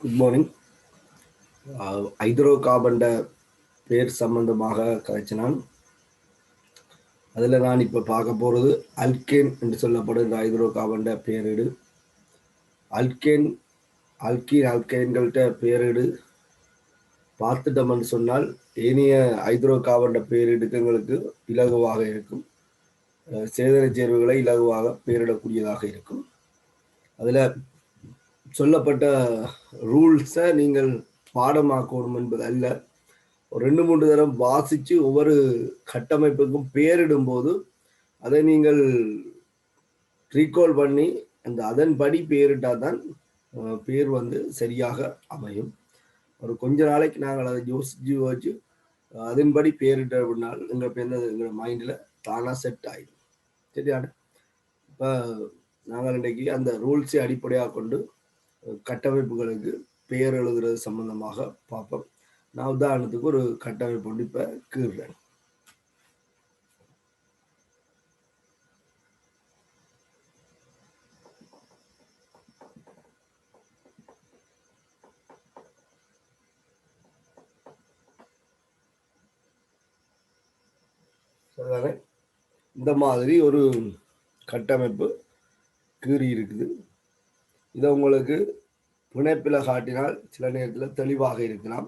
Good morning. Hydro carbon பேர் சம்பந்தமாக கதைச்சினான். அதில் நான் இப்போ பார்க்க போகிறது அல்கேன் என்று சொல்லப்படுகிற ஹைட்ரோ கார்பன் பேரிடு. அல்கைன்கள்கிட்ட பேரிடு பார்த்துட்டோம்னு சொன்னால் ஏனைய ஹைட்ரோ கார்பன் பேரிடுக்கு எங்களுக்கு இலகுவாக இருக்கும். சேதன சேர்வுகளை இலகுவாக பேரிடக்கூடியதாக இருக்கும். அதில் சொல்லப்பட்ட ரூல்ஸை நீங்கள் பாடமாக்கணும் என்பது அல்ல. ஒரு 2-3 தரம் வாசித்து ஒவ்வொரு கட்டமைப்புக்கும் பேரிடும் போது அதை நீங்கள் ரீகால் பண்ணி அதன்படி பேரிட்டால் தான் பேர் சரியாக அமையும். ஒரு கொஞ்ச நாளைக்கு நாங்கள் அதை யோசிச்சு அதன்படி பேரிட்ட அப்படின்னால் எங்கள் மைண்டில் தானாக செட் ஆகிடும். சரியான இப்போ நாங்கள் இன்றைக்கு அந்த ரூல்ஸை அடிப்படையாக கொண்டு கட்டமைப்புகளுக்கு பெயர் எழுதுறது சம்பந்தமாக பார்ப்போம். நான் உதாரணத்துக்கு ஒரு கட்டமைப்பு கொண்டு இப்போ கீறுறேன். சரிதானே? இந்த மாதிரி ஒரு கட்டமைப்பு கீறி இருக்குது. இதை உங்களுக்கு பிணைப்பில் காட்டினால் சில நேரத்தில் தெளிவாக இருக்கலாம்.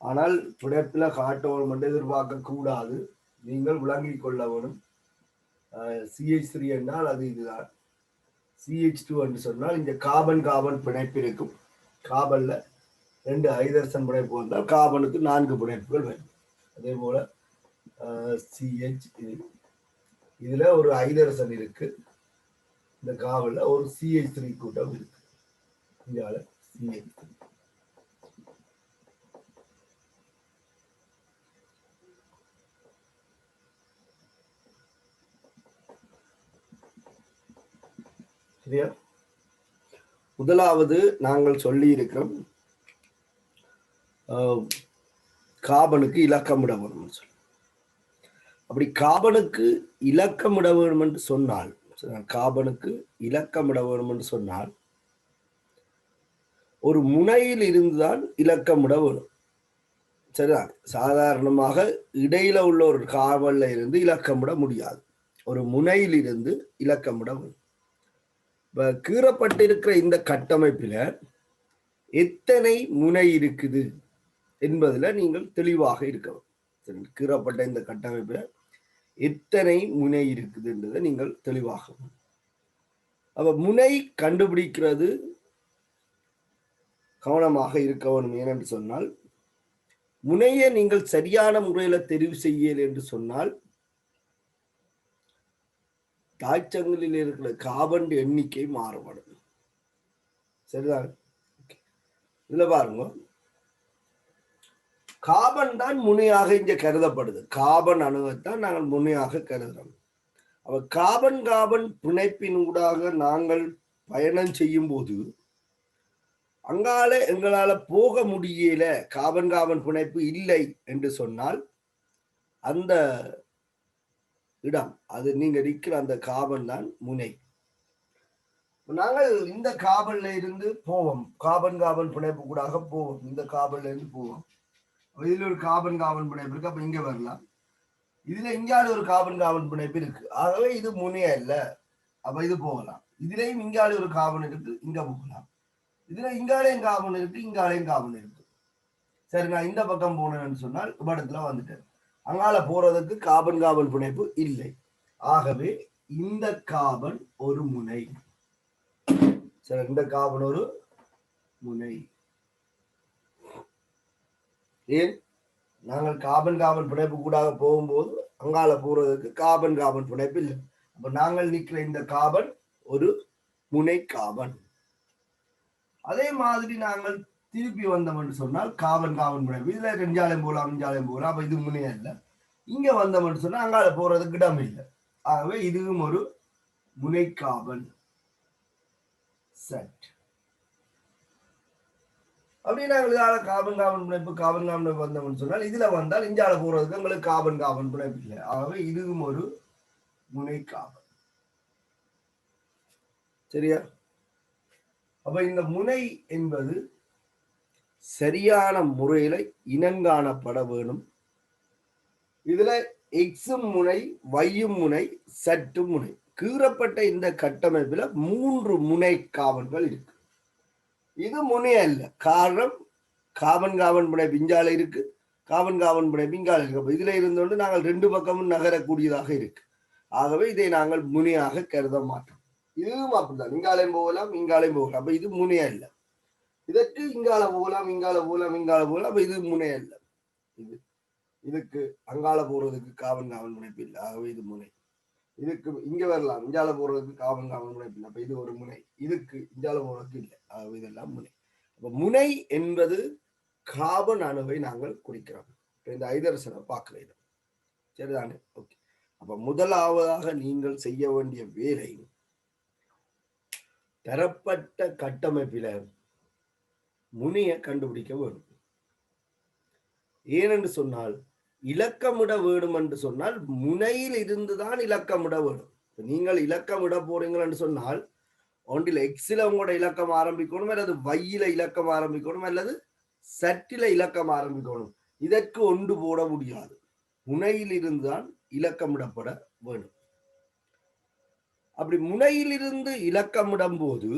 ஆனால் பிணைப்பில் காட்டணும் என்று எதிர்பார்க்க கூடாது. நீங்கள் விளங்கிக் கொள்ள வேணும். CH3 என்றால் அது இதுதான். CH2 என்று சொன்னால் இந்த கார்பன் பிணைப்பு இருக்கும். கார்பன்ல 2 ஹைட்ரஜன் பிணைப்பு வந்தால் கார்பனுக்கு 4 பிணைப்புகள் வரும். அதே போல CH இதுல ஒரு ஹைட்ரஜன் இருக்கு. இந்த கார்பன்ல ஒரு CH3 கூட்டம் இருக்கு. இங்கால CH3 சரியா? முதலாவது நாங்கள் சொல்லி இருக்கிறோம் கார்பனுக்கு இலக்கமிட வேணும் சொல்லி. அப்படி கார்பனுக்கு இலக்கமிட வேணும் என்று சொன்னால் கார்பனுக்கு இலக்கமிட வேணும் என்று சொன்னால் ஒரு முனையில் இருந்துதான் இலக்கமிட வேணும். சரிதான்? சாதாரணமாக இடையில உள்ள ஒரு கார்பன்ல இருந்து இலக்கமிட முடியாது. ஒரு முனையில் இருந்து இலக்கமிட வேணும். இப்ப கீறப்பட்டிருக்கிற இந்த கட்டமைப்பில எத்தனை முனை இருக்குது என்பதுல நீங்கள் தெளிவாக இருக்கணும். கீறப்பட்ட இந்த கட்டமைப்பில எத்தனை முனை இருக்குது என்பதை நீங்கள் தெளிவாக. அப்ப முனை கண்டுபிடிக்கிறது கவனமாக இருக்க வேண்டும். ஏனென்று சொன்னால் முனையை நீங்கள் சரியான முறையில தெரிவு செய்யல என்று சொன்னால் தாய்ச்சங்களில் இருக்கிற கார்பன் எண்ணிக்கை மாறுபடும். சரிதான்? இதுல பாருங்க, கார்பன் தான் முனையாக இங்க கருதப்படுது. கார்பன் அணுவைத்தான் நாங்கள் முனையாக கருதுறோம். அப்ப கார்பன் பிணைப்பினூடாக நாங்கள் பயணம் செய்யும் போது அங்கால எங்களால போக முடியல, கார்பன் பிணைப்பு இல்லை என்று சொன்னால் அந்த இடம் அது நீங்க இருக்கிற அந்த கார்பன் தான் முனை. நாங்கள் இந்த கார்பன்ல இருந்து போவோம், கார்பன் பிணைப்பு கூடாக போவோம். இந்த கார்பன்ல இருந்து போவோம். இதுல ஒரு கார்பன் பிணைப்பு இருக்கு. அப்ப இங்க வரலாம். இதுல இங்கால ஒரு கார்பன் பிணைப்பு இருக்கு. ஆகவே இது முனை அல்ல. அப்ப இது போகலாம். இதுலயும் இங்கால ஒரு கார்பன் இருக்கு, இங்க போகலாம். இதுல இங்காலையும் கார்பன் இருக்கு, இங்காலையும் கார்பன் இருக்கு. சரி, நான் இந்த பக்கம் போனேன்னு சொன்னால் இடத்துல வந்துட்டேன். அங்கால போறதுக்கு கார்பன் பிணைப்பு இல்லை. ஆகவே இந்த கார்பன் ஒரு முனை. சரி, இந்த கார்பன் ஒரு முனை. ஏன் நாங்கள் கார்பன் பிணைப்பு கூடாக போகும்போது அங்கால போறதுக்கு கார்பன் பிணைப்பு இல்லை. அப்ப நாங்கள் நிற்கிற இந்த கார்பன் ஒரு முனை கார்பன். அதே மாதிரி நாங்கள் திருப்பி வந்தோம்னு சொன்னால் கார்பன் பிணைப்பு இதுல 2 போகலாம், 5 போகலாம். அப்ப இது முனையே இல்லை. இங்க வந்தோம்னு சொன்னா அங்கால போறதுக்கு இடம் இல்லை. ஆகவே இதுவும் ஒரு முனை கார்பன் செட். அப்படி நாங்கள் கார்பன் பிணைப்பு வந்தோம்னு சொன்னால் இதுல வந்தால் இஞ்சால போறதுக்கு எங்களுக்கு கார்பன் பிணைப்பு இல்லை. ஆகவே இதுவும் ஒரு முனை கார்பன். சரியா? அப்ப இந்த முனை என்பது சரியான முறையில இனங்காணப்பட வேணும். இதுல எக்ஸும் முனை, வையும் முனை, சற்றும் முனை. கீறப்பட்ட இந்த கட்டமைப்புல 3 முனை காவன்கள் இருக்கு. இது முனை அல்ல. காரணம் காவன் காவன் முனை பிஞ்சால இருக்கு, காவன் காவன் முனை பிஞ்சால இருக்கு. இதுல இருந்தோண்டு நாங்கள் 2 பக்கமும் நகரக்கூடியதாக இருக்கு. ஆகவே இதை நாங்கள் முனையாக கருத மாட்டோம். இதுவும் அப்படிதான், இங்காலையும் போகலாம் இங்காலையும் போகலாம். அப்ப இது முனை அல்ல. இதற்கு இங்கால போகலாம் இங்கால போகலாம் இங்கால போகலாம். அப்ப இது முனை அல்ல. இதுக்கு அங்கால போறதுக்கு காவன் காவன் முனைப்பு இல்லை. ஆகவே இது முனை. இதுக்கு இங்க வரலாம், இஞ்சால போறதுக்கு காவன் காவன் முனைப்பு இல்லை. அப்ப இது ஒரு முனை. இதுக்கு இஞ்சால போறதுக்கு இல்லை. ஆகவே இதெல்லாம் முனை. அப்ப முனை என்பது காபன் அணுவை நாங்கள் குறிக்கிறோம். இந்த ஐதரசனை பார்க்கிறேன். சரிதானே? ஓகே. அப்ப முதலாவதாக நீங்கள் செய்ய வேண்டிய வேலை, தரப்பட்ட கட்டமைப்பில முனையை கண்டுபிடிக்க வேண்டும். ஏனென்று சொன்னால் இலக்கமிட வேண்டும் என்று சொன்னால் முனையில் இருந்துதான் இலக்கமிட வேண்டும். நீங்கள் இலக்கமிட போறீங்கள் என்று சொன்னால் ஒன்றில் எக்ஸில உங்களோட இலக்கம் ஆரம்பிக்கணும், அல்லது வையில இலக்கம் ஆரம்பிக்கணும், அல்லது சட்டில இலக்கம் ஆரம்பிக்கணும். இதற்கு ஒன்று போட முடியாது. முனையில் இருந்துதான் இலக்கமிடப்பட வேண்டும். அப்படி முனையிலிருந்து இலக்கமிடும் போது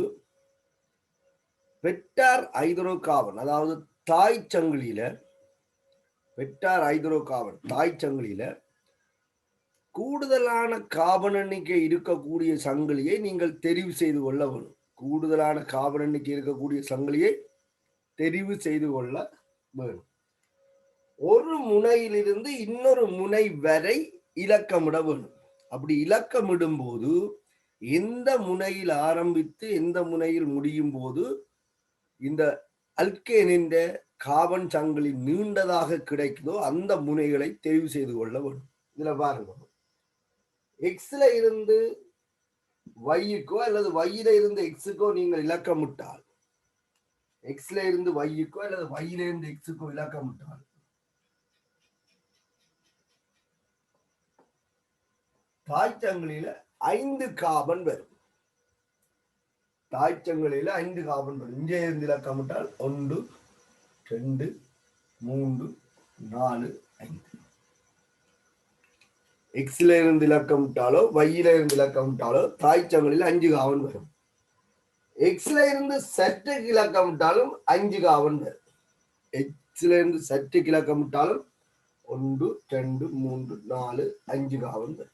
வெக்டார் ஐதரோ கார்பன், அதாவது தாய் சங்கிலியில வெக்டார் ஐதரோ கார்பன் தாய் சங்கிலியில கூடுதலான கார்பன் எண்ணிக்கை இருக்கக்கூடிய சங்கிலியை நீங்கள் தெரிவு செய்து கொள்ள வேண்டும். கூடுதலான கார்பன் எண்ணிக்கை இருக்கக்கூடிய சங்கிலியை தெரிவு செய்து கொள்ள வேண்டும். ஒரு முனையிலிருந்து இன்னொரு முனை வரை இலக்கமிட வேண்டும். அப்படி இலக்கமிடும் போது எந்த முனையில் ஆரம்பித்து எந்த முனையில் முடியும் போது இந்த அல்கேனின் கார்பன் சங்கிலி நீண்டதாக கிடைக்குதோ அந்த முனைகளை தெரிவு செய்து கொள்ள வேண்டும். இதுல பாருங்க, எக்ஸ்ல இருந்து வையுக்கோ அல்லது வையில இருந்து எக்ஸுக்கோ நீங்கள் இலக்கமிட்டால், எக்ஸ்ல இருந்து வையுக்கோ அல்லது வையில இருந்து எக்ஸுக்கோ இலக்கமிட்டால் தாய்ச்சங்கிலியில 5 கார்பன் வரும். தாய்ச்சங்கிலியில 5 கார்பன் வரும். இங்கே இருந்து இலக்கமிட்டால் 1 2 3 4 5. எக்ஸ்ல இருந்து இலக்கமிட்டாலோ வையில இருந்து இலக்கமிட்டாலோ தாய்ச்சங்கிலியில 5 கார்பன் வரும். எக்ஸ்ல இருந்து சற்றுக்கு இலக்கமிட்டாலும் 5 கார்பன் வரும். எக்ஸ்ல இருந்து சற்றுக்கு இலக்கமிட்டாலும் 1 2 3 4 5 கார்பன் வரும்.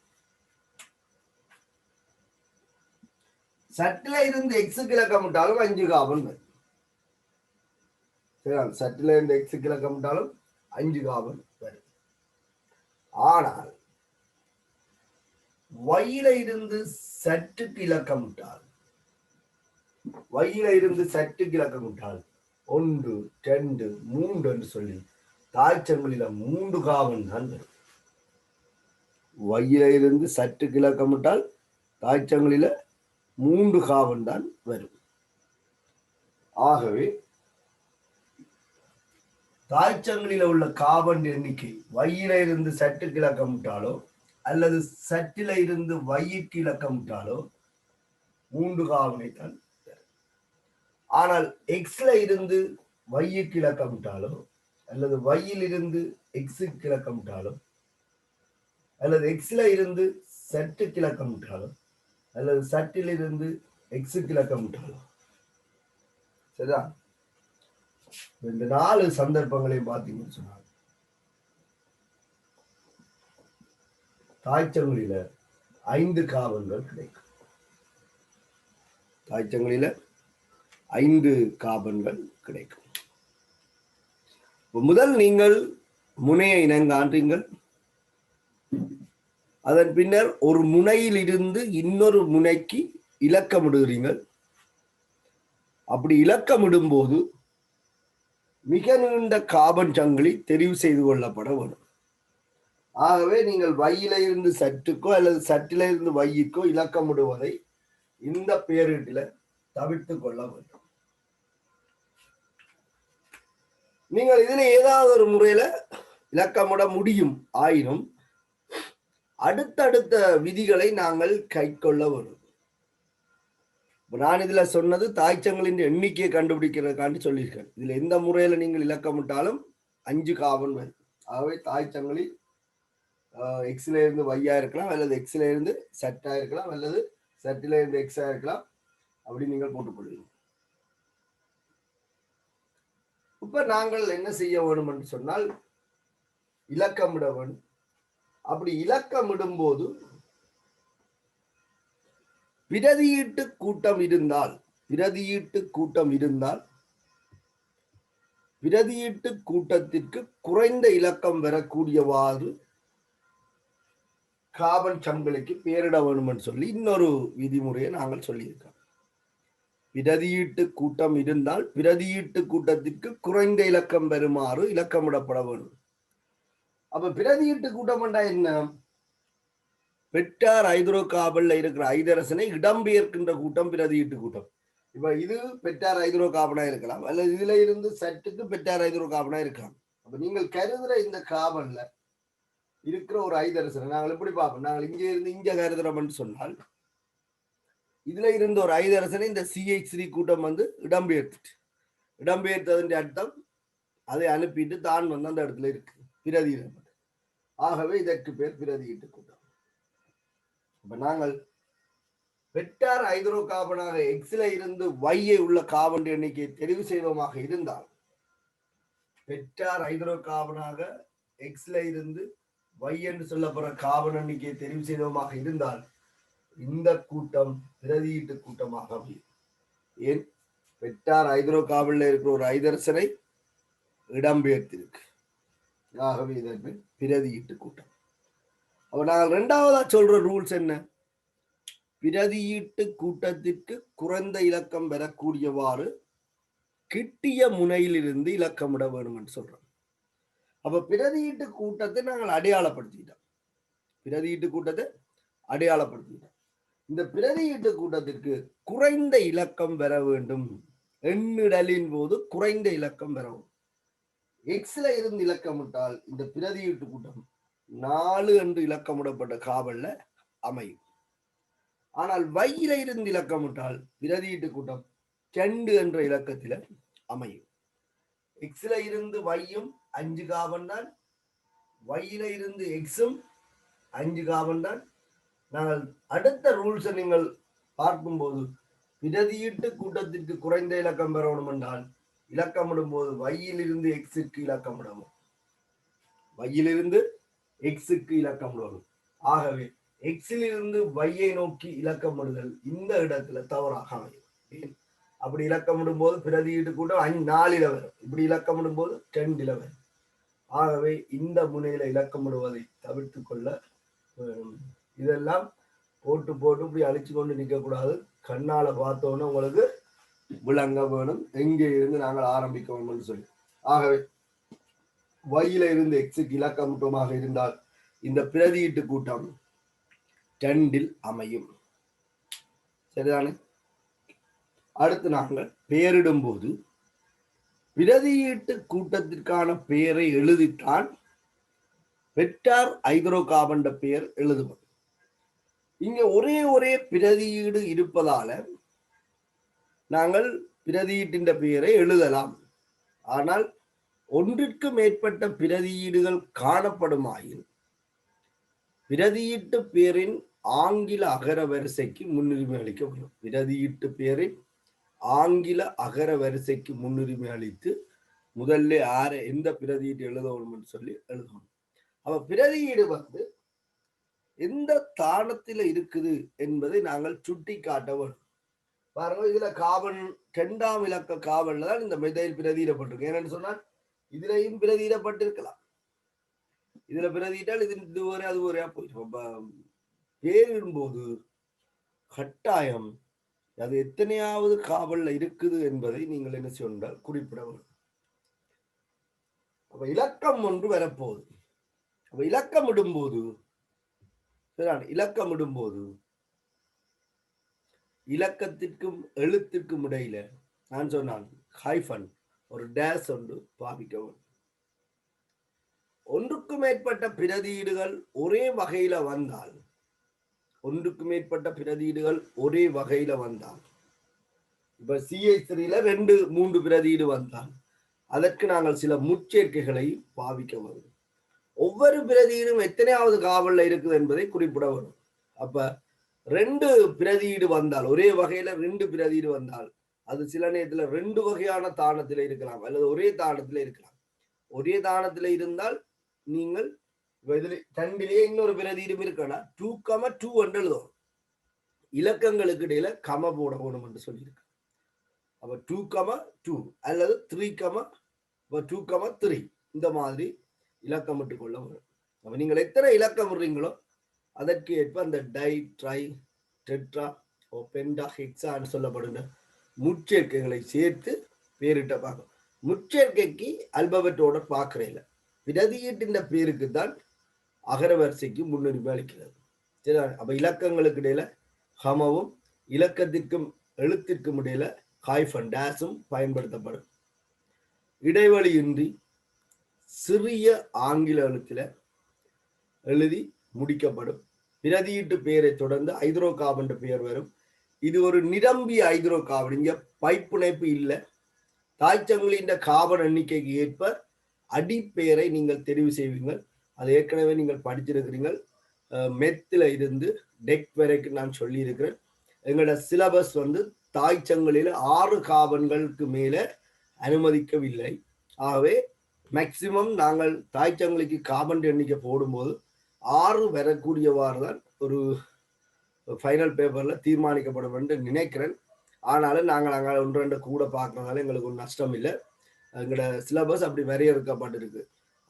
சட்டில இருந்து எக்ஸுக்கு இலக்கமிட்டாலும் 5 கார்பன் வரும். சரி, சட்டில இருந்து எக்ஸுக்கு இலக்கமிட்டாலும் 5 கார்பன் வரும். ஆனால் வையில இருந்து சற்றுக்கு இலக்கமிட்டால், வையில இருந்து சற்றுக்கு இலக்கமிட்டால் 1 2 3 என்று சொல்லி தாய்ச்சங்கிலியில 3 கார்பன் தான் வரும். வையில இருந்து சற்றுக்கு இலக்கமிட்டால் தாய்ச்சங்கிலியில 3 கார்பன் தான் வரும். ஆகவே தாய்ச்சங்கிலில உள்ள கார்பன் எண்ணிக்கை வையில இருந்து சற்றுக்கு இலக்கமிட்டாலோ அல்லது சட்டில இருந்து வையிற்கு இலக்கமிட்டாலோ 3 கார்பனை தான் தரும். ஆனால் எக்ஸ்ல இருந்து வையிற்கு இலக்கமிட்டாலோ அல்லது வையில் இருந்து எக்ஸுக்கு இலக்கமிட்டாலோ அல்லது எக்ஸ்ல இருந்து சட்டுக்கு இலக்கமிட்டாலோ அல்லது சட்டில் இருந்து எக்ஸுக்கு இலக்கமிட்டாலோ, சரிதா? இந்த 4 சந்தர்ப்பங்களையும் பார்த்தீங்கன்னு சொன்னாங்க தாய்ச்சங்கிலியில 5 கார்பன்கள் கிடைக்கும். தாய்ச்சங்கிலியில 5 கார்பன்கள் கிடைக்கும். முதல் நீங்கள் முனையை இனங்காண்றீங்கள். அதன் பின்னர் ஒரு முனையில் இருந்து இன்னொரு முனைக்கு இலக்கமிடுகிறீர்கள். அப்படி இலக்கமிடும் போது மிக நீண்ட கார்பன் சங்கிலி தெரிவு செய்து கொள்ளப்பட வேண்டும். ஆகவே நீங்கள் வையில இருந்து சற்றுக்கோ அல்லது சட்டில இருந்து வையிக்கோ இலக்கமிடுவதை இந்த பேரிட்டில தவிர்த்து கொள்ள வேண்டும். நீங்கள் இதுல ஏதாவது ஒரு முறையில இலக்கமிட முடியும். ஆயினும் அடுத்தடுத்த விதிகளை நாங்கள் கைக்கொள்ள வேண்டும். நான் இதுல சொன்னது தாய்ச்சங்களின் எண்ணிக்கையை கண்டுபிடிக்கிறதுக்காண்டி சொல்லியிருக்கேன். இதுல எந்த முறையில நீங்கள் இலக்கமிட்டாலும் 5 காபன் வரும். ஆகவே தாய்ச்சங்களில் எக்ஸ்ல இருந்து வையா இருக்கலாம், அல்லது எக்ஸ்ல இருந்து செட்டா இருக்கலாம், அல்லது செட்டில இருந்து எக்ஸா இருக்கலாம். அப்படி நீங்கள் போட்டுக்கொள்வீங்க. இப்ப நாங்கள் என்ன செய்ய வேண்டும் என்று சொன்னால் இலக்கமிட வேண்டும். அப்படி இலக்கமிடும் போது பிரதியீட்டு கூட்டம் இருந்தால் பிரதியீட்டு கூட்டத்திற்கு குறைந்த இலக்கம் பெறக்கூடியவாறு காபன் சங்கிலிக்கு பெயரிட வேண்டும் என்று சொல்லி இன்னொரு விதிமுறையை நாங்கள் சொல்லியிருக்கோம். பிரதியீட்டு கூட்டம் இருந்தால் பிரதியீட்டு கூட்டத்திற்கு குறைந்த இலக்கம் பெறுமாறு இலக்கமிடப்பட வேண்டும். அப்ப பிரதியீட்டு கூட்டம் என்றா என்ன? பெற்றார் ஹைட்ரோ கார்பன்ல இருக்கிற ஐதரசனை இடம்பெயர்க்கின்ற கூட்டம் பிரதியீட்டு கூட்டம். இப்ப இது பெற்றார் ஹைட்ரோ கார்பனா இருக்கலாம், அல்லது இதுல இருந்து சட்டுக்கு பெற்றார் ஹைட்ரோ கார்பனா இருக்கலாம். அப்ப நீங்கள் கருதுற இந்த கார்பன்ல இருக்கிற ஒரு ஐதரசனை நாங்கள் எப்படி பார்ப்போம்? நாங்கள் இங்க இருந்து இங்க கருதுறோம்னு சொன்னால் இதுல இருந்த ஒரு ஐதரசனை இந்த CH3 கூட்டம் வந்து இடம்பெயர்த்ததன் அர்த்தம் அதை அனுப்பிட்டு தான் வந்து அந்த இடத்துல இருக்கு பிரதியிடப்பட்டு. ஆகவே இதற்கு பேர் பிரதியீட்டு கூட்டம். இப்ப நாங்கள் வெட்டார் ஹைட்ரோ கார்பனாக எக்ஸ்ல இருந்து வையை உள்ள கார்பன் எண்ணிக்கையை தெரிவு செய்வோமாக இருந்தால், வெட்டார் ஹைட்ரோ கார்பனாக எக்ஸ்ல இருந்து வை என்று சொல்லப்படுற கார்பன் எண்ணிக்கையை தெரிவு செய்வோமாக இருந்தால் இந்த கூட்டம் பிரதியீட்டு கூட்டமாக அமையும். ஏன்? வெட்டார் ஹைட்ரோ கார்பன்ல இருக்கிற ஒரு ஐதரசனை இடம்பெயர்த்திருக்கு. ஆகவே இதற்கு பிரதியீட்டு கூட்டம். அப்ப நாங்கள் இரண்டாவதா சொல்ற ரூல்ஸ் என்ன? பிரதியீட்டு கூட்டத்திற்கு குறைந்த இலக்கம் பெறக்கூடியவாறு கிட்டிய முனையிலிருந்து இலக்கமிட வேண்டும் என்று சொல்றோம். அப்ப பிரதியீட்டு கூட்டத்தை நாங்கள் அடையாளப்படுத்திட்டோம். இந்த பிரதியீட்டு கூட்டத்திற்கு குறைந்த இலக்கம் பெற வேண்டும். எண்ணிடலின் போது குறைந்த இலக்கம் பெறவும். எக்ஸ்ல இருந்து இலக்கமிட்டால் இந்த பிரதியீட்டு கூட்டம் 4 என்று இலக்கமிடப்பட்ட காவல்ல அமையும். ஆனால் வையில இருந்து இலக்கமிட்டால் பிரதியீட்டு கூட்டம் 2 என்ற இலக்கத்தில அமையும். எக்ஸ்ல இருந்து வையும் 5 காவன் தான், வையில இருந்து எக்ஸும் 5 காவன் தான். நாங்கள் அடுத்த ரூல்ஸை நீங்கள் பார்க்கும்போது பிரதியீட்டு கூட்டத்திற்கு குறைந்த இலக்கம் பெறணும் என்றால் இலக்கமிடும் போது வையிலிருந்து எக்ஸுக்கு இலக்கமிடவும், ஆகவே எக்ஸிலிருந்து வையை நோக்கி இலக்கமிடுதல் இந்த இடத்துல தவறாக அமையும். அப்படி இலக்கமிடும் போது பிரதியீட்டு கூட்டம் 4 வரும், இப்படி இலக்கமிடும் போது 2 வரும். ஆகவே இந்த முனையில இலக்கமிடுவதை தவிர்த்து கொள்ள வேணும். இதெல்லாம் போட்டு இப்படி அழிச்சு கொண்டு நிற்க கூடாது. கண்ணால பார்த்தோன்னு உங்களுக்கு விளங்க வேணும் எங்கே இருந்து நாங்கள் ஆரம்பிக்க வேண்டும் சொல்லி. ஆகவே வையில இருந்து எக்ஸுக்கு இலக்கமிட்டமாக இருந்தால் இந்த பிரதியீட்டு கூட்டம் 2 அமையும். சரிதானே? அடுத்து நாங்கள் பெயரிடும் போது பிரதியீட்டு கூட்டத்திற்கான பெயரை எழுதித்தான் வெட்டார் ஹைட்ரோ கார்பன் பெயர் எழுதுவோம். இங்க ஒரே பிரதியீடு இருப்பதால நாங்கள் பிரதியீட்டின் பெயரை எழுதலாம். ஆனால் ஒன்றிற்கு மேற்பட்ட பிரதியீடுகள் காணப்படுமாயின் பிரதியீட்டு பெயரின் ஆங்கில அகர வரிசைக்கு முன்னுரிமை அளிக்க முடியும். பிரதியீட்டு பெயரின் ஆங்கில அகர வரிசைக்கு முன்னுரிமை அளித்து முதல்ல எந்த பிரதியீடு எழுதணும் சொல்லி எழுதணும். அப்ப பிரதியீடு வந்து எந்த தானத்தில் இருக்குது என்பதை நாங்கள் சுட்டி காட்ட வேண்டும். பாருங்க, இதுல கார்பன் 2ஆம் இலக்க கார்பன்ல தான் இந்த மெதைல் பிரதியிடப்பட்டிருக்கு. ஏன்னு சொன்னால் இதுலையும் பிரதியிடப்பட்டிருக்கலாம். இதுல பிரதியிட்டால் இது ஒரே அது ஒரே போயிடும். பேரிடும்போது கட்டாயம் அது எத்தனையாவது காவல்ல இருக்குது என்பதை நீங்கள் என்ன சொன்னால் குறிப்பிட வேண்டும். அப்ப இலக்கம் ஒன்று வரப்போகுது. அப்ப இலக்கமிடும்போது இலக்கத்திற்கும் எழுத்துக்கும் இடையில நான் சொன்னான் ஹைஃபன் ஒரு டேஸ் ஒன்று பாவிக்க வேண்டும். ஒன்றுக்கு மேற்பட்ட பிரதியீடுகள் ஒரே வகையில வந்தால் இப்ப CH3ல 2-3 பிரதியீடு வந்தால் அதற்கு நாங்கள் சில முச்சேர்க்கைகளை பாவிக்க வேண்டும். ஒவ்வொரு பிரதியீடும் எத்தனையாவது காவல்ல இருக்குது என்பதை குறிப்பிட வேண்டும். அப்ப 2 பிரதியீடு வந்தால், ஒரே வகையில 2 பிரதியீடு வந்தால் அது சில நேரத்துல 2 வகையான தானத்துல இருக்கலாம், அல்லது ஒரே தானத்துல இருக்கலாம். ஒரே தானத்துல இருந்தால் நீங்கள் ரெண்டிலேயே இன்னொரு பிரதியீடும் இருக்கலாம். 2,2 என்று எழுதும். இலக்கங்களுக்கு இடையில கம போட வேணும் என்று சொல்லியிருக்கு. அப்ப 2,2 அல்லது 3,2,3 இந்த மாதிரி இலக்கம் விட்டுக் கொள்ள வரும். அப்ப நீங்கள் எத்தனை இலக்கம் விடுறீங்களோ அதற்கு ஏற்ப அந்த டை, ட்ரை, டெட்ரா, பென்டா, ஹெக்ஸான்னு சொல்லப்படுகிற முச்சேர்க்கைகளை சேர்த்து பேரிட்ட பார்க்கணும். முச்சேர்க்கைக்கு அல்பபெட் ஆர்டர் பார்க்கறேன். பிரதியீட்டின் பேருக்கு தான் அகர வரிசைக்கு முன்னுரிமை அளிக்கிறது. சரி, அப்ப இலக்கங்களுக்கு இடையில ஹமவும் இலக்கத்திற்கும் எழுத்திற்கும் இடையில ஹைஃபன் டேஸும் பயன்படுத்தப்படும். இடைவெளியின்றி சிறிய ஆங்கில எழுத்துல எழுதி முடிக்கப்படும். பிரதியீட்டு பெயரை தொடர்ந்து ஹைட்ரோ கார்பன் பெயர் வரும். இது ஒரு நிரம்பிய ஹைட்ரோ கார்பன். இங்க பைப்புணைப்பு இல்லை. தாய்ச்சங்கிலின் கார்பன் எண்ணிக்கைக்கு ஏற்ப அடிப்பெயரை நீங்கள் தெரிவு செய்வீங்கள். அது ஏற்கனவே நீங்கள் படிச்சிருக்கிறீர்கள். மெத்தில் இருந்து டெக் வரைக்கும் நான் சொல்லி இருக்கிறேன். எங்களோட சிலபஸ் வந்து தாய்ச்சங்கிலில் 6 கார்பன்களுக்கு மேல அனுமதிக்கவில்லை. ஆகவே மேக்சிமம் நாங்கள் தாய்ச்சங்கிலிக்கு கார்பன் எண்ணிக்கை போடும்போது 6 வரக்கூடியவாறு தான் ஒரு ஃபைனல் பேப்பர்ல தீர்மானிக்கப்படும் என்று நினைக்கிறேன். ஆனாலும் நாங்கள் அங்கே 1-2 கூட பார்க்கறதால எங்களுக்கு ஒரு நஷ்டம் இல்லை. எங்களோட சிலபஸ் அப்படி வரையறுக்கப்பட்டிருக்கு.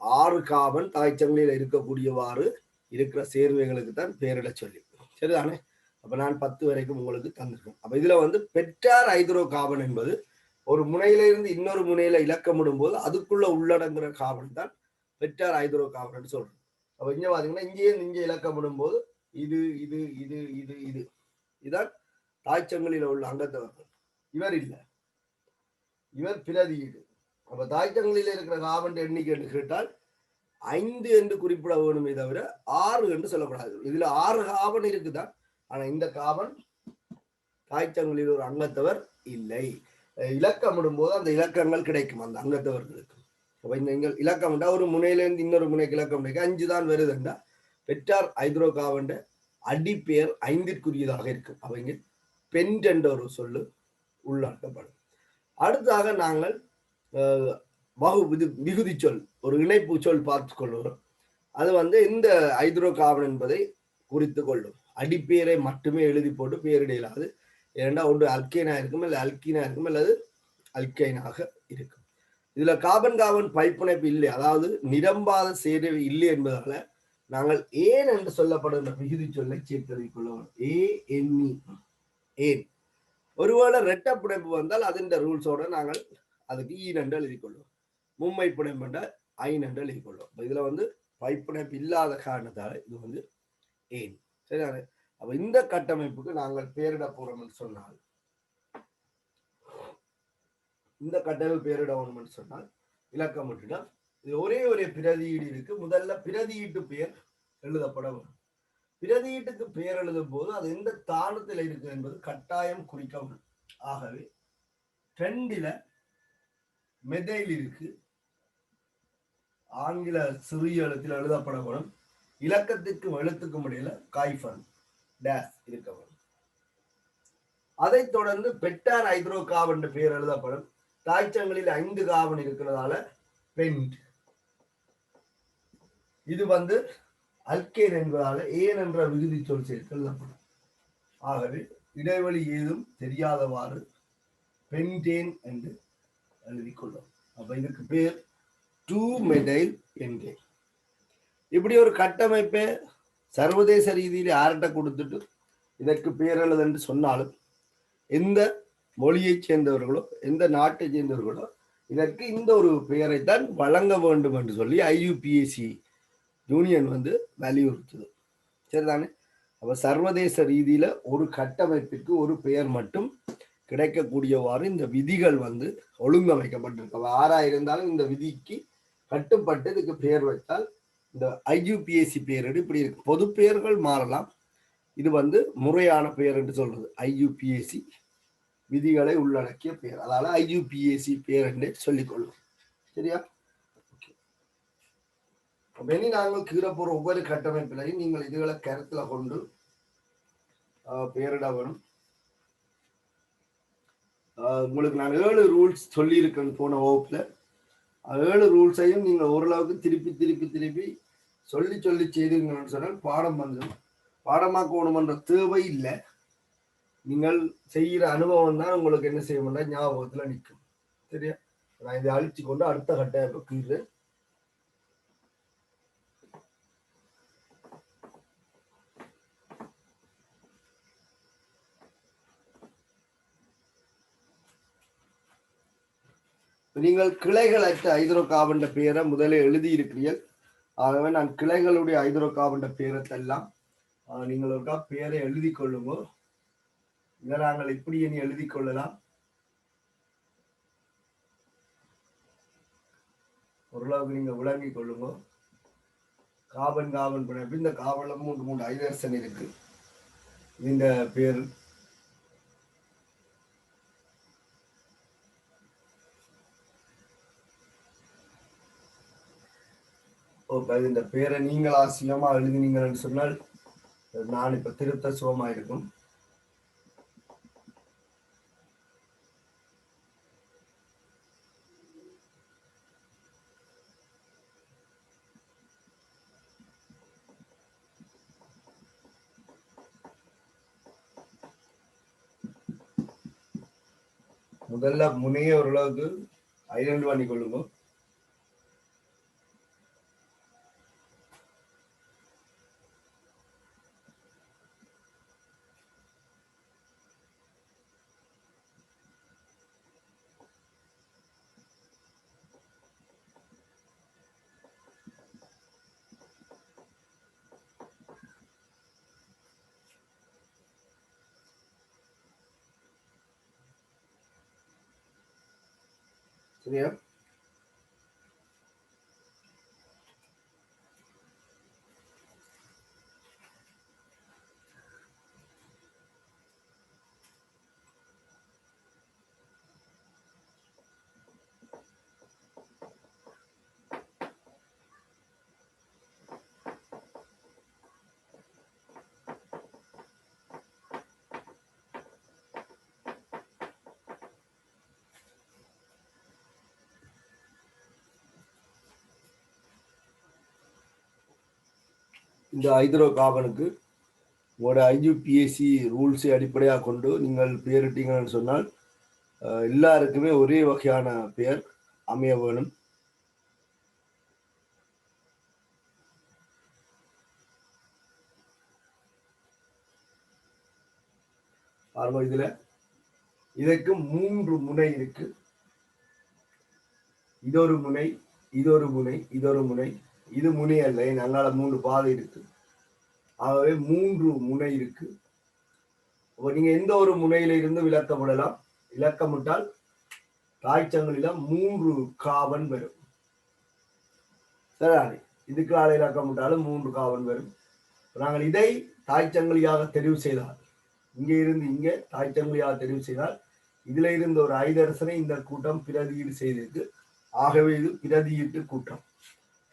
6 கார்பன் தாய்ச்சங்கிலியில் இருக்கக்கூடியவாறு இருக்கிற சேர்வைகளுக்கு தான் பேரிட சொல்லி. சரிதானே? அப்ப நான் 10 வரைக்கும் உங்களுக்கு தந்திருக்கேன். அப்ப இதுல வந்து பெற்றார் ஹைட்ரோ கார்பன் என்பது ஒரு முனையில இருந்து இன்னொரு முனையில இலக்கமிடும் போது அதுக்குள்ள உள்ளடங்குற கார்பன் தான் பெற்றார் ஹைட்ரோ கார்பன் சொல்றோம். அப்ப இங்க பாத்தீங்கன்னா இங்கே இலக்கமிடும் போது இது இது இது இது இது இதான் தாய்ச்சங்கிலில உள்ள அங்கத்தவர்கள். இவர் இல்லை, இவர் பிரதியீடு. அப்ப தாய்ச்சங்கிலில இருக்கிற கார்பன் எண்ணிக்கை என்று கேட்டால் 5 என்று குறிப்பிட வேணுமே தவிர 6 என்று சொல்லக்கூடாது. இதுல 6 கார்பன் இருக்குதான். ஆனா இந்த கார்பன் தாய்ச்சங்கிலில் ஒரு அங்கத்தவர் இல்லை. இலக்கமிடும் போது அந்த இலக்கங்கள் கிடைக்கும் அந்த அங்கத்தவர்களுக்கு. அப்ப இந்த இலக்கம் ஒரு முனையிலிருந்து இன்னொரு முனைக்கு இலக்கம் 5 தான் வருதுண்டா பெற்றார் ஹைட்ரோ கார்பன் அடிப்பெயர் 5ற்குரியதாக இருக்கும். அவங்க பென்ட் என்ற ஒரு சொல்லு உள்ளாக்கப்படும். அடுத்ததாக நாங்கள் விகுதி சொல், ஒரு இணைப்பு சொல் பார்த்து கொள்ளுகிறோம். அது வந்து இந்த ஹைட்ரோ கார்பன் என்பதை குறித்து கொள்ளும். அடிப்பெயரை மட்டுமே எழுதி போட்டு பெயரிடையிலாது. ஏன்னா ஒன்று அல்கேனா இருக்கும், இல்லை அல்கீனா இருக்கும், அல்லது அல்கைனாக இருக்கும். இதுல கார்பன் கார்பன் பைப்புணைப்பு இல்லை, அதாவது நிரம்பாத சேர்வை இல்லை என்பதால நாங்கள் ஏன் என்று சொல்லப்படுகிற விகுதி சொல்லை சேர்த்து கொள்ளுவோம். ஏன் ஒருவேளை ரெட்ட புடைப்பு வந்தால் அதன் ரூல்ஸோட நாங்கள் அதுக்கு ஈனென்று எழுதி கொள்வோம். மும்மை புடைப்பு என்றால் ஐநென்று எழுதி கொள்வோம். இதுல வந்து பைப்புணைப்பு இல்லாத காரணத்தால இது வந்து ஏன். சரிதானே? அப்ப இந்த கட்டமைப்புக்கு நாங்கள் பேரிட போறோம் என்று சொன்னால், இந்த கட்டமைப்பு பேரிட போறோம் என்று சொன்னால் இலக்கம் மட்டும்தான். இது ஒரே பிரதியீடு இருக்கு. முதல்ல பிரதியீட்டு பெயர் எழுதப்பட வேண்டும். பிரதியீட்டுக்கு பெயர் எழுதும் போது அது எந்த தானத்தில் இருக்கு என்பது கட்டாயம் குறிக்கவும். ஆகவே 2ல மெதைல் இருக்கு, ஆங்கில சிறிய எழுத்தில் எழுதப்பட வேண்டும். இலக்கத்திற்கும் எழுத்துக்கும் இடையில காய்ஃபன் டேஸ் இருக்க வேண்டும். அதைத் தொடர்ந்து பெற்றார் ஹைட்ரோ கார்பன் பெயர் எழுதப்படும். தாய்ச்சங்களில் 5 கார்பன் இருக்கிறதால பென்ட். இது வந்து அல்கேன் என்பதால ஏன் என்ற விகுதி சொல் சேர்த்து எழுதப்படும். ஆகவே இடைவெளி ஏதும் தெரியாதவாறு பென்டேன் என்று எழுதி கொள்ளும். அப்ப இதுக்கு பேர் 2-மெதைல் பென்டேன். இப்படி ஒரு கட்டமைப்பை சர்வதேச ரீதியில் யார்கிட்ட கொடுத்துட்டு இதற்கு பேர் எழுது என்று சொன்னாலும் எந்த மொழியை சேர்ந்தவர்களோ எந்த நாட்டை சேர்ந்தவர்களோ இதற்கு இந்த ஒரு பெயரைத்தான் வழங்க வேண்டும் என்று சொல்லி IUPAC யூனியன் வந்து வலியுறுத்துது. சரிதானே? அப்ப சர்வதேச ரீதியில ஒரு கட்டமைப்பிற்கு ஒரு பெயர் மட்டும் கிடைக்கக்கூடியவாறு இந்த விதிகள் வந்து ஒழுங்கமைக்கப்பட்டிருக்கு. ஆறா இருந்தாலும் இந்த விதிக்கு கட்டுப்பட்டு இதுக்கு பெயர் வைத்தால் இந்த IUPAC பெயர் இப்படி இருக்கு. பொது பெயர்கள் மாறலாம். இது வந்து முறையான பெயர் என்று சொல்றது IUPAC விதிகளை உள்ளடக்கிய பெயர். அதால IUPAC பெயர் என்று சொல்லிக்கொள்ளும். சரியா? இனி நாங்கள் கீழப்போற ஒவ்வொரு கட்டமைப்பிலையும் நீங்கள் இதுகளை கருத்துல கொண்டு பெயரிட வேணும். உங்களுக்கு நான் 7 ரூல்ஸ் சொல்லி இருக்கேன் போன வகுப்புல. 7 ரூல்ஸையும் நீங்க ஓரளவுக்கு திருப்பி திருப்பி திருப்பி சொல்லி சொல்லி செய்தீங்கன்னு சொன்னால் பாடம் வந்துடும். பாடமாக்கணும்ன்ற தேவை இல்லை. நீங்கள் செய்கிற அனுபவம் தான் உங்களுக்கு என்ன செய்ய முடியாது, ஞாபகத்துல நிற்கும். சரியா? நான் இதை அழிச்சு கொண்டு அடுத்த கட்ட கீழே நீங்கள் கிளைகளற்ற ஹைட்ரோ கார்பன் பெயரை முதலில் எழுதி இருக்கிறீர்கள். ஆகவே நான் கிளைகளுடைய ஹைட்ரோ கார்பன் பெயரத்தெல்லாம் நீங்கள் ஒருக்கா பெயரை எழுதி கொள்ளுங்க. இதை நாங்கள் இப்படி இனி எழுதி கொள்ளலாம். ஓரளவுக்கு நீங்க விளங்கி கொள்ளுங்க. கார்பன் கார்பன் பிணைப்பு, இந்த கார்பன்ல 3 ஹைட்ரஜன் இருக்கு. இந்த பேர் இந்த பேரை நீங்களா சுயமா எழுதினீங்கன்னு சொன்னால் நான் இப்ப திருத்த சுகமா இருக்கும். முதல்ல முனைய ஓரளவுக்கு ஐடென்டி பண்ணி கொள்ளுங்க. சரியா? இந்த ஹைட்ரோ கார்பனுக்கு உங்களோட IUPAC ரூல்ஸை அடிப்படையாக கொண்டு நீங்கள் பெயரிட்டீங்கன்னு சொன்னால் எல்லாருக்குமே ஒரே வகையான பெயர் அமைய வேணும். இதுல இதற்கு 3 முனை இருக்கு. இதொரு முனை, இதொரு முனை, இதொரு முனை. இது முனை அல்ல, அங்கால 3 பாதை இருக்கு. ஆகவே 3 முனை இருக்கு. நீங்க எந்த ஒரு முனையில இருந்து விளக்கப்படலாம். இலக்கமிட்டால் தாய்ச்சங்களில 3 கார்பன் வரும். சரி, இதுக்கு ஆளை இலக்கமிட்டாலும் 3 கார்பன் வரும். நாங்கள் இதை தாய்ச்சங்கிலியாக தெரிவு செய்தால், இங்கே இருந்து இங்கே தாய்ச்சங்கிலியாக தெரிவு செய்தால், இதுல இருந்து ஒரு ஐதரசனை இந்த கூட்டம் பிரதியீடு செய்திருக்கு. ஆகவே இது பிரதியீட்டு கூட்டம்.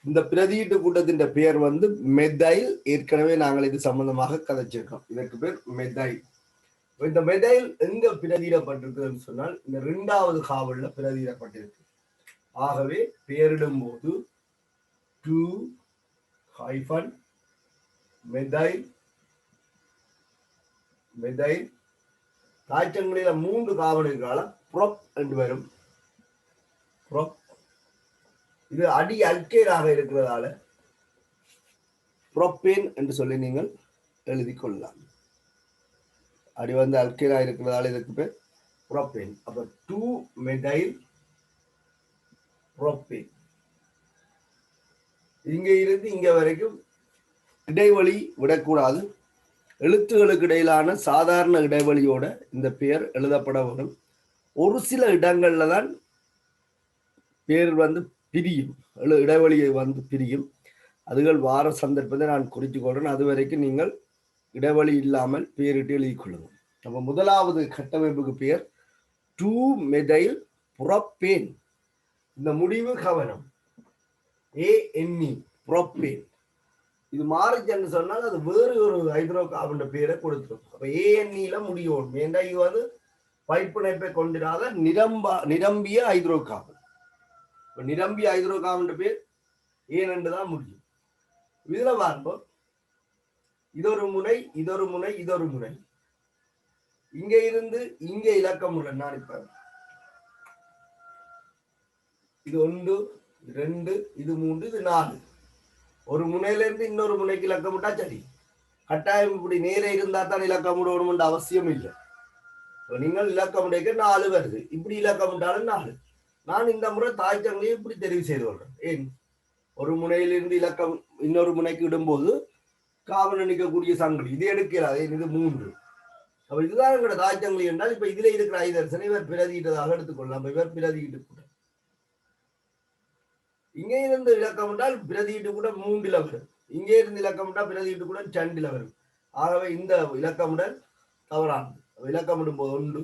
இந்த பிரதியீட்டு கூட்டத்தின் பெயர் மெத்தைல். ஏற்கனவே நாங்கள் இது சம்பந்தமாக கதைச்சிருக்கோம். இதற்கு பேர் மெத்தைல். இந்த மெத்தைல் எங்க பிரதியிடப்பட்டிருக்குன்னு சொன்னால் இந்த 2வது காவல்ல பிரதியிடப்பட்டிருக்கு. ஆகவே பெயரிடும் போது 2-மெத்தைல் மெத்தைல். தாய்ச்சங்களில 3 காவல் இருக்கிறால புரோப் என்று வரும். புரோப். இது அடி அல்கைடாக இருக்கிறதால புரோப்பேன் என்று சொல்லி நீங்கள் எழுதி கொள்ளலாம். அடி அல்கைடா இருக்கிறதால இதுக்கு பேர் புரோப்பேன். அப்ப 2-மெத்தைல் புரோப்பேன். இங்க இருந்து இங்க வரைக்கும் இடைவெளி விடக்கூடாது. எழுத்துகளுக்கு இடையிலான சாதாரண இடைவெளியோட இந்த பெயர் எழுதப்பட வரும். ஒரு சில இடங்கள்ல தான் பேர் பிரியும், இடைவெளியை பிரியும். அதுகள் வார சந்தர்ப்பத்தை நான் குறித்து கொள்றேன். அது வரைக்கும் நீங்கள் இடைவெளி இல்லாமல் பெயரிட்டு எழுதி கொள்ளுங்கள். நம்ம முதலாவது கட்டமைப்புக்கு பெயர் 2-மெதைல் புரோப்பேன். இந்த முடிவு கவனம். ANE propane. இது மாறிச்சுன்னு சொன்னால் அது வேறு ஒரு ஹைட்ரோ கார்பன் பேரை கொடுத்துரும். அப்ப ANE முடியும். ஏண்டா இது வந்து பைப்பிணைப்பை கொண்டிராத நிரம்பிய ஹைட்ரோ கார்பன். நிரம்பிய ஹைட்ரோ கார்பன் பேர் ஏனென்று தான் முடியும். இதுல பார்ப்போம், இதொரு முனை, இதொரு முனை, இதொரு முனை. இங்க இருந்து இங்க இலக்கம் உள்ள நான் இப்ப இது 1, 2, இது 3, இது 4. ஒரு முனையில இருந்து இன்னொரு முனைக்கு இலக்கம் விட்டா சரி. கட்டாயம் இப்படி நேரே இருந்தா தான் இலக்கம் விடணும்ன்ற அவசியம் இல்லை. நீங்கள் இலக்கம் உடைக்க 4 வருது, இப்படி இலக்கம் விட்டாலும் 4. நான் இந்த முறை தாய்ச்சங்களையும் இப்படி தெரிவு செய்து கொள்றேன். ஏன், ஒரு முனையிலிருந்து இலக்கம் இன்னொரு முனைக்கு இடும்போது காவல் நிற்கக்கூடிய சங்கிலி இது எடுக்கிறாது. இது 3. அப்ப இதுதான் எங்களோட தாய்ச்சங்கிலி என்றால் இப்ப இதுல இருக்கிற ஐதரசனை இவர் பிரதியிட்டதாக எடுத்துக்கொள்ளலாம். இப்ப இவர் பிரதியிட்டு கூட இங்கே இருந்து இலக்கம் என்றால் பிரதியிட்டு கூட 3 வரும். இங்கே இருந்து இலக்கம் என்றால் பிரதியிட்டு கூட 2 வரும். ஆகவே இந்த இலக்கமுடன் தவறானது. இலக்கமிடும் போது 1,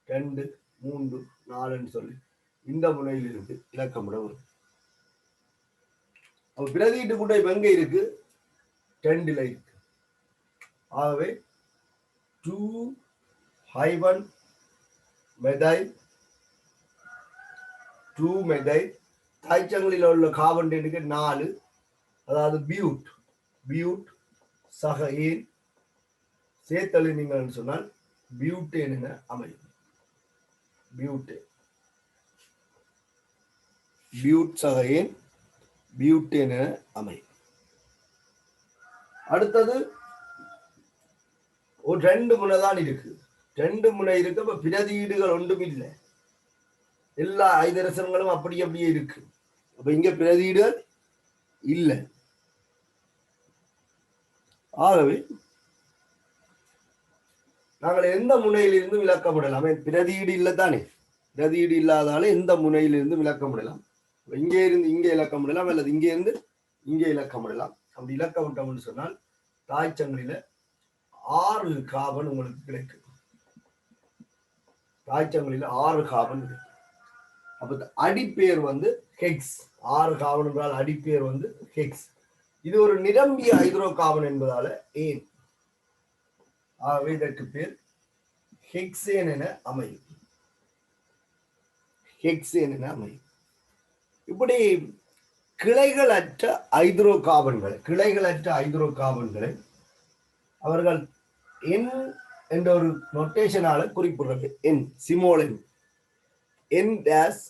2, 3, 4 சொல்லி இந்த முனையில் இருக்கு இலக்கமிட வரும். அப்ப பிரதியிட்டு கூட இப்ப எங்க இருக்கு? 2ல இருக்கு. ஆகவே 2-மெதைல் 2-மெதைல் தாய்ச்சங்களில் உள்ள கார்பன் 4, அதாவது பியூட் சக ஏன் சேர்த்தலி நீங்கள் சொன்னால் பியூட்டேன் என அமையும். பியூட் சக ஏன் பியூட்டேன் என அமையும். அடுத்தது ஒரு 2 முனை தான் இருக்கு. 2 முனை இருக்கு. அப்ப பிரதியீடுகள் ஒன்றும் இல்லை. எல்லா ஐதரசன்களும் அப்படியே இருக்கு. அப்ப இங்க பிரதியீடுகள் இல்லை. ஆகவே நாங்கள் எந்த முனையிலிருந்து விளக்கப்படலாம்? பிரதியீடு இல்லை தானே. பிரதியீடு இல்லாதால எந்த முனையிலிருந்து விளக்கப்படலாம்? இங்கே இருந்து இங்கே இலக்கமிடலாம், அல்லது இங்கே இருந்து இங்கே இலக்கமிடலாம். அப்படி இலக்கமிட்டோம்னு சொன்னால் தாய்ச்சங்களில 6 கார்பன் உங்களுக்கு கிடைக்கும். தாய்ச்சங்களில 6 கார்பன் இருக்கு. அப்ப அடிப்பேர் வந்து ஹெக்ஸ். 6 கார்பன் என்றால் அடிப்பேர் வந்து ஹெக்ஸ். இது ஒரு நிரம்பிய ஹைட்ரோ கார்பன் என்பதால ஏன், ஆகவே இதற்கு பேர் ஹெக்சேன் என அமையும். இப்படி கிளைகளற்ற ஹைட்ரோ கார்பன்களை அவர்கள் என் என்ற ஒரு நொட்டேஷனால குறிப்பிடுறது. என் சிமோல் என் டேஸ்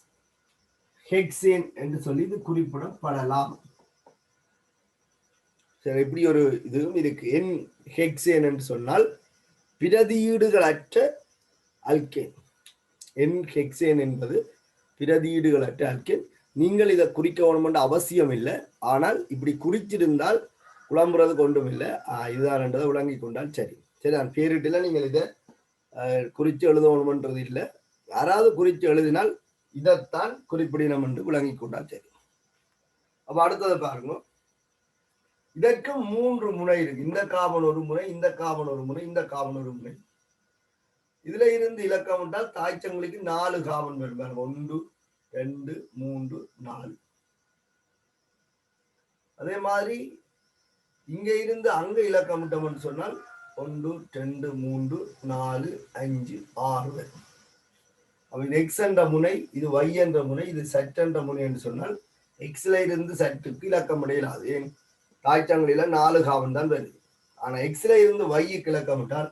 ஹெக்சேன் என்று சொல்லி இது குறிப்பிடப்படலாம். சரி, இப்படி ஒரு இதுவும் இருக்கு. என் ஹெக்சேன் என்று சொன்னால் பிரதியீடுகளற்ற அல்கேன். என் ஹெக்சேன் என்பது பிரதியீடுகளற்ற அல்கேன். நீங்கள் இதை குறிக்க வேணும்ன்ற அவசியம் இல்லை. ஆனால் இப்படி குறிச்சிருந்தால் குழம்புறது கொண்டும் இல்லை. இதுதான் என்றதை விளங்கி கொண்டால் சரி. நான் பேரிட்டில் நீங்கள் இதை குறித்து எழுதணும்ன்றது இல்லை. யாராவது குறித்து எழுதினால் இதைத்தான் குறிப்பிடணும் என்று விளங்கி கொண்டால் சரி. அப்ப அடுத்ததை பாருங்க. இதற்கு 3 முனை இருக்கு. இந்த கார்பன் ஒரு முனை, இந்த கார்பன் ஒரு முனை, இந்த கார்பன் ஒரு முனை. இதுல இருந்து இலக்கம் என்றால் தாய்ச்சங்களுக்கு 4 கார்பன் வரும். 1, 2, 3, 4. அதே மாதிரி இங்க இருந்து அங்க இலக்கம் விட்டோம்னு சொன்னால் 1, 2, 3, 4, 5, 6 வரும். அப்ப இது எக்ஸ் என்ற முனை, இது y என்ற முனை, இது சட் என்ற முனை என்று சொன்னால் எக்ஸ்ல இருந்து சட்டுக்கு இலக்கம் இடையிலாது. ஏன், தாய்ச்சங்களில 4 கார்பன் தான் வருது. ஆனா எக்ஸ்ல இருந்து வைக்கு இலக்கமிட்டால்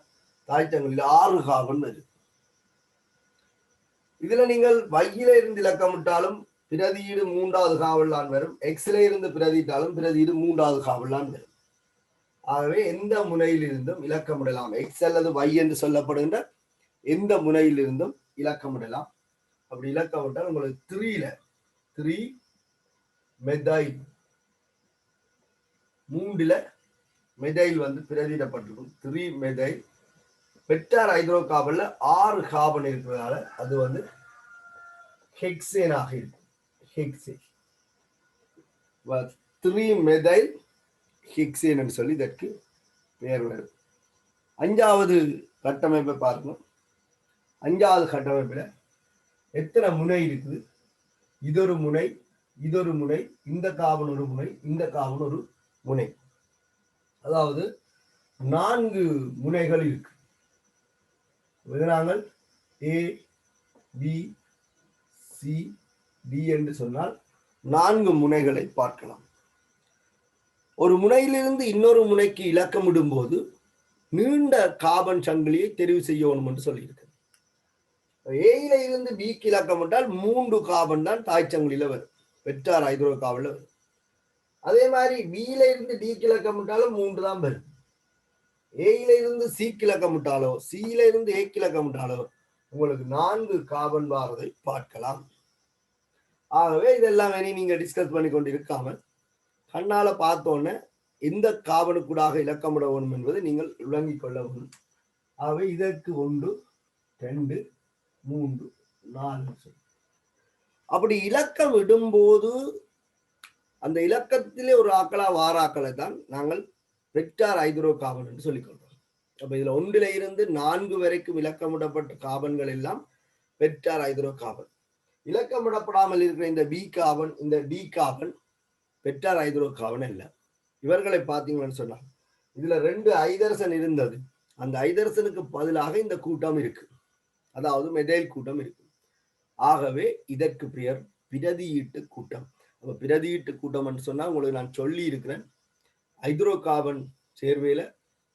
தாய்ச்சங்களில 6 கார்பன் வருது. இதுல நீங்கள் வையில இருந்து இலக்கமிட்டாலும் பிரதியீடு 3வது காவலான் வரும். எக்ஸ்ல இருந்து பிரதியிட்டாலும் பிரதியீடு 3வது காவலான் வரும். ஆகவே எந்த முனையிலிருந்தும் இலக்கமிடலாம். எக்ஸ் அல்லது வை என்று சொல்லப்படுகின்ற எந்த முனையிலிருந்தும் இலக்கமிடலாம். அப்படி இலக்கமிட்டால் உங்களுக்கு 3-மெதைல் 3ல மெதைல் வந்து பிரதியிடப்பட்டிருக்கும். 3-மெதைல் பெட்டார் ஹைட்ரோ கார்பன்ல 6 கார்பன் இருக்கிறதால அது வந்து ஹெக்சேனாக இருக்கும். 3-மெதைல் ஹெக்சேன் என்று சொல்லி இதற்கு பெயர் வரும். 5வது கட்டமைப்பை பார்க்கணும். 5வது கட்டமைப்பில் எத்தனை முனை இருக்குது? இதொரு முனை, இதொரு முனை, இந்த காவன் ஒரு முனை, இந்த காவன் ஒரு முனை. அதாவது 4 முனைகள் இருக்கு. நாங்கள் ஏ பி சி டி என்று சொன்னால் 4 முனைகளை பார்க்கலாம். ஒரு முனையிலிருந்து இன்னொரு முனைக்கு இலக்கமிடும் போது நீண்ட காபன் சங்கிலியை தெரிவு செய்யணும் என்று சொல்லியிருக்கு. ஏயில இருந்து பிக்கு இலக்கமிட்டால் 3 காபன் தான் தாய் சங்கிலியில வரும், வெற்றார் ஹைட்ரோ கார்பன்ல வரும். அதே மாதிரி பியில இருந்து டிக்கு இலக்கமிட்டாலும் 3 தான் வரும். ஏயில இருந்து சிக்கு இலக்கமிட்டாலோ சியில இருந்து ஏக்கு இலக்கமிட்டாலோ உங்களுக்கு 4 காபன் வாரதை பார்க்கலாம். ஆகவே இதெல்லாம் இனி நீங்க டிஸ்கஸ் பண்ணி கொண்டிருக்காமல் கண்ணால பார்த்தோன்னே எந்த காபனுக்கூடாக இலக்கமிட வேண்டும் என்பதை நீங்கள் விளங்கிக் கொள்ள வேண்டும். ஆகவே இதற்கு 1 2 3 4 அப்படி இலக்கம் இடும்போது அந்த இலக்கத்திலே ஒரு ஆக்களா வாராக்களை தான் நாங்கள் வெக்டார் ஹைட்ரோ கார்பன் என்று சொல்லிக்கொள்றோம். அப்ப இதுல 1ல இருந்து 4 வரைக்கும் இலக்கமிடப்பட்ட கார்பன்கள் எல்லாம் வெக்டார் ஹைட்ரோ கார்பன். இலக்கமிடப்படாமல் இருக்கிற இந்த பி கார்பன், இந்த D carbon vector hydrocarbon இல்லை. இவர்களை பார்த்தீங்கன்னு சொன்னா இதுல 2 ஐதரசன் இருந்தது, அந்த ஐதரசனுக்கு பதிலாக இந்த கூட்டம் இருக்கு, அதாவது மெதைல் கூட்டம் இருக்கு. ஆகவே இதற்கு பெயர் பிரதியீட்டு கூட்டம். அப்ப பிரதியீட்டு கூட்டம் என்று சொன்னா உங்களுக்கு நான் சொல்லி இருக்கிறேன், ஹைட்ரோ கார்பன் சேர்வையில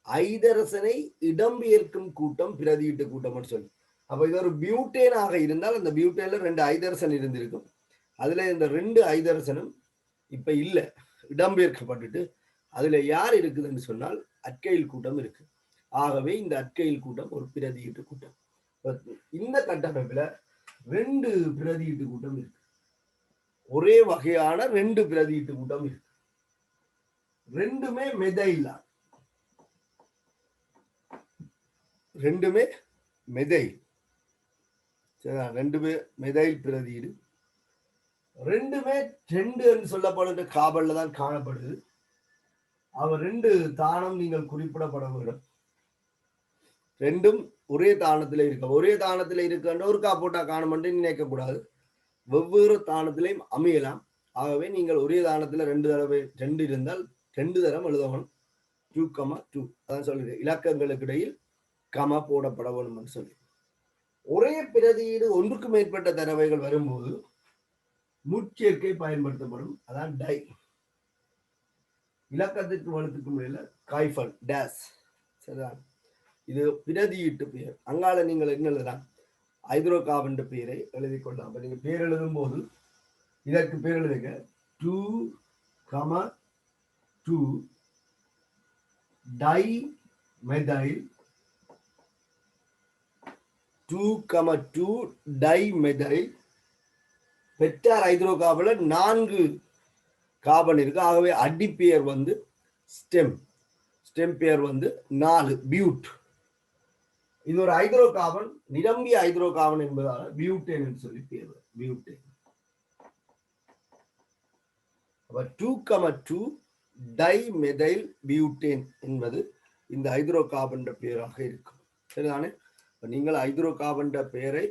ஐதரசனை இடம்பெயர்க்கும் கூட்டம் பிரதியீட்டு கூட்டம் சொல்லி. அப்ப இது ஒரு பியூட்டேனாக இருந்தால் அந்த பியூட்டேன்ல 2 ஐதரசன் இருந்திருக்கும். அதுல இந்த 2 ஐதரசனும் இப்ப இல்ல, இடம்பெயர்க்கப்பட்டுட்டு அதுல யார் இருக்குதுன்னு சொன்னால் அற்கையில் கூட்டம் இருக்கு. ஆகவே இந்த அற்கையில் கூட்டம் ஒரு பிரதியீட்டு கூட்டம். இந்த கட்டமைப்புல 2 பிரதியீட்டு கூட்டம் இருக்கு, ஒரே வகையான 2 பிரதியீட்டு கூட்டம் இருக்கு. ரெண்டுமே மெதைல், ரெண்டுமே மெதைல், ரெண்டுமே மெதைல் பிரதியீடு. ரெண்டுமே 2 என்று சொல்லப்படுகிற கார்பன்ல தான் காணப்படுது. அவர் 2 தானம் நீங்கள் குறிப்பிடப்பட வேண்டும். ரெண்டும் ஒரே தானத்துல இருக்க, ஒரே தானத்துல இருக்க ஒரு காப்போட்டா காணும் என்று நினைக்க கூடாது, வெவ்வேறு தானத்திலையும் அமையலாம். ஆகவே நீங்கள் ஒரே தானத்துல 2 தடவை 2 இருந்தால் 2 தரம் எழுதணும். 2,2 அதான் சொல்லுங்க, இலக்கங்களுக்கு இடையில் கமா போடப்பட வேண்டும் சொல்லி. ஒரே பிரதியீடு ஒன்றுக்கு மேற்பட்ட தடவைகள் வரும்போது முச்சேர்க்கை பயன்படுத்தப்படும், அதான் டை. இலக்கத்திற்கு வலுத்துக்கும் மேல காய்ஃபல் டேஸ், சரிதான். இது பிரதியீட்டு பெயர். அங்கால நீங்கள் என்ன எழுதலாம், ஹைட்ரோ கார்பன் பெயரை எழுதி கொள்ளலாம். அப்ப நீங்க பேர் எழுதும் போது இதற்கு பேர் எழுதுங்க 2,2 டை மெதைல், 2,2 டை மெதைல். வெக்டார் ஹைட்ரோ கார்பன்ல 4 கார்பன் இருக்கு. ஆகவே அடிப்பெயர் வந்து ஸ்டெம், ஸ்டெம் பெயர் வந்து 4 பியூட். இது ஒரு ஹைட்ரோ கார்பன், நிரம்பிய ஹைட்ரோ கார்பன் என்பதால் பியூட்டேன் என்று சொல்லி பேர் பியூட்டேன். 2,2 டை மெதைல் பியூட்டேன் என்பது இந்த ஹைட்ரோ கார்பன் பெயராக இருக்கும், சரிதானே. நீங்கள் ஹைட்ரோ கார்பன் பெயரை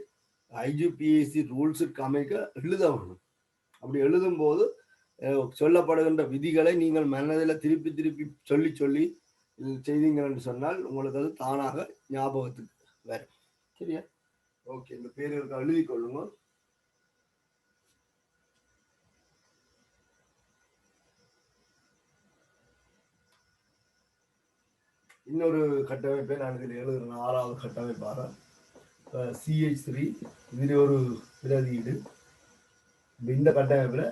ஐஜிபிஏசி ரூல்ஸுக்கு அமைக்க எழுத வேணும். அப்படி எழுதும் போது சொல்லப்படுகின்ற விதிகளை நீங்கள் மனதில் திருப்பி திருப்பி சொல்லி சொல்லி செய்தீங்க என்று சொன்னால் உங்களுக்கு அது தானாக ஞாபகத்துக்கு வரும், சரியா. ஓகே, இந்த பேருக்கு எழுதி கொள்ளுங்க. இன்னொரு கட்டமைப்பை நான் இதில் எழுதுறேன், 6வது கட்டமைப்பாக CH3. இதில் ஒரு பிரதியீடு. இந்த கட்டமைப்புல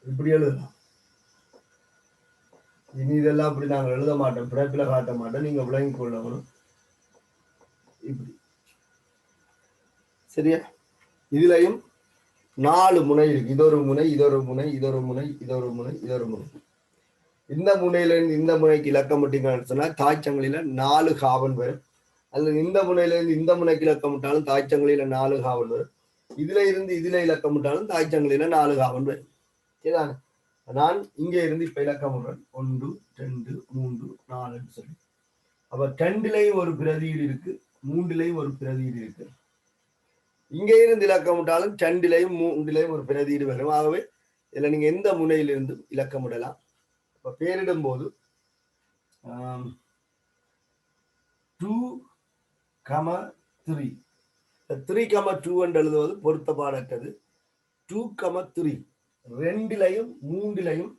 இப்படி எழுதலாம். இனி இதெல்லாம் இப்படி நாங்கள் எழுத மாட்டோம், பிறப்பில காட்ட மாட்டோம், நீங்க விளங்கிக் கொள்ளணும் இப்படி, சரியா. இதுலயும் 4 முனை இருக்கு, இதொரு முனை, இதொரு முனை, இதொரு முனை, இதொரு முனை, இதொரு முனை. இந்த முனையில இருந்து இந்த முனைக்கு இலக்கமிட்டீங்கன்னு சொன்னா தாய்ச்சங்கிலியில 4 கார்பன் வரும். அல்லது இந்த முனையில இருந்து இந்த முனைக்கு இலக்கமிட்டாலும் தாய்ச்சங்கிலியில 4 கார்பன் வரும். இதுல இருந்து இதுல இலக்கமிட்டாலும் தாய்ச்சங்கிலியில 4 கார்பன் வரும், சரிதானே. நான் இங்க இருந்து இப்ப இலக்கமிடுறேன் 1 2 3 4 சொல்லி. அப்ப 2லயும் ஒரு பிரதியீடு இருக்கு, 3லயும் ஒரு பிரதியீடு இருக்கு. இங்கே இருந்து இலக்கமிட்டாலும் 2லையும் 3லையும் ஒரு பிரதியீடு வரும். ஆகவே இதுல நீங்க எந்த முனையிலிருந்து இலக்கமிடலாம். இப்ப பேரிடும் போது 2,3 3,2 என்று எழுதுவது பொருத்தப்பாடற்றது. 2,3 2லையும் 3லையும்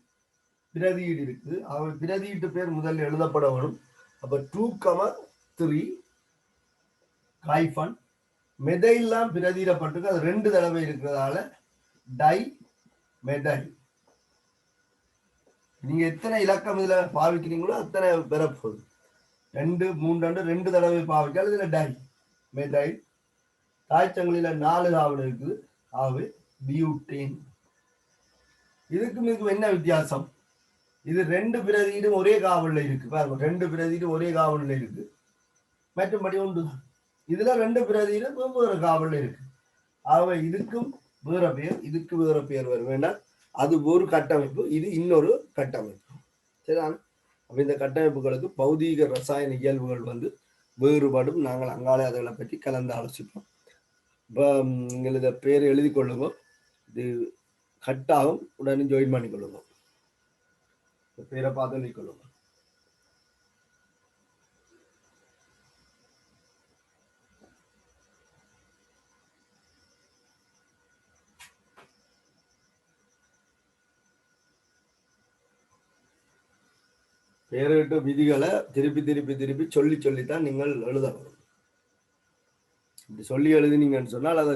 பிரதியீடு இருக்குது. அவர் பிரதியீட்டு பேர் முதல்ல எழுதப்பட வரும். அப்ப 2,3 ஹைஃபன் மெதைல்லாம் பிரதியிடப்பட்டிருக்கு. அது 2 தடவை இருக்கிறதால டை மெதைல். நீங்க எத்தனை இலக்கம் இதுல பாவிக்கிறீங்களோ அத்தனை பெறப்போகுது. 2 3 2 தடவை பாவிக்கால் இதுல டை மெதைல். தாய்ச்சங்களில 4 காவல் இருக்குது. ஆகவே பியூட்டேன். இதுக்கும் என்ன வித்தியாசம்? இது 2 பிரதியீடும் ஒரே காவல்ல இருக்கு. பாருங்க, 2 பிரதியீடும் ஒரே காவல்ல இருக்கு. மற்றபடி உண்டு. இதுல 2 பிரதியீடும் வெவ்வேறு காவல்ல இருக்கு. ஆகவே இதுக்கும் வேற பேர், இதுக்கு வேற பேர் வரும். வேண்டாம், அது ஒரு கட்டமைப்பு, இது இன்னொரு கட்டமைப்பு. சரிதான். அப்ப இந்த கட்டமைப்புகளுக்கு பௌதீக ரசாயன இயல்புகள் வேறுபடும். நாங்கள் அங்காலே அதை பற்றி கலந்து ஆலோசிப்போம். இப்போ நீங்கள் இதை பேர் எழுதி கொள்ளுங்க. இது கட்டாகும், உடனே ஜாயின் பண்ணிக்கொள்ளுங்க. பேரை பார்த்து எழுதி கொள்ளுங்க. பேரிட்டு விதிகளை திருப்பி திருப்பி திருப்பி சொல்லித்தான் நீங்கள் எழுத வரும். இப்படி சொல்லி எழுதினீங்கன்னு சொன்னால் அதை